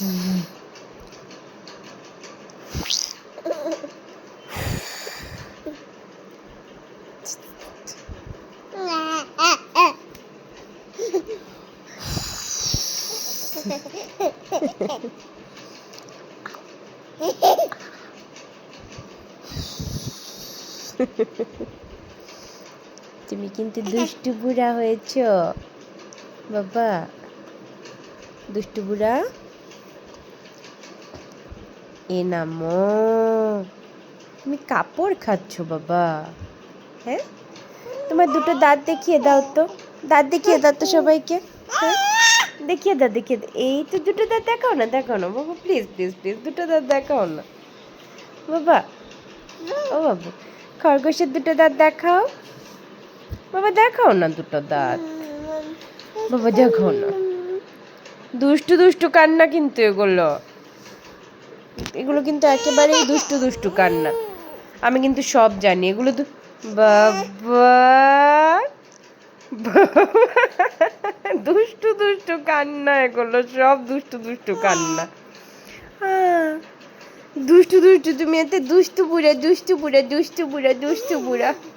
তুমি কিন্তু দুষ্টু বুড়া হয়েছ বাবা, দুষ্টু বুড়া। এ নামো, তুমি কাপড় খাচ্ছ বাবা? হ্যাঁ, তোমার দুটো দাঁত দেখিয়ে দাও তো, দাঁত দেখিয়ে দাও তো সবাইকে। হ্যাঁ, দেখিয়ে দাও, দেখিয়ে দাও। এই তো দুটো দাঁত দেখাও না, দেখাও না বাবা, প্লিজ প্লিজ প্লিজ, দুটো দাঁত দেখাও না বাবা। ও বাবা, খরগোশের দুটো দাঁত দেখাও বাবা, দেখাও না দুটো দাঁত বাবা, দেখাও না। দুষ্টু দুষ্টু কান্না কিন্তু এগুলো, এগুলো কিন্তু একেবারেই দুষ্টু দুষ্টু কান্না। আমি কিন্তু সব জানি এগুলো। বাবা, দুষ্টু দুষ্টু কান্না এগুলো, সব দুষ্টু দুষ্টু কান্না। দুষ্টু দুষ্টু, তুমি এতে দুষ্টু বুড়া, দুষ্টু বুড়া, দুষ্টু বুড়া, দুষ্টু বুড়া।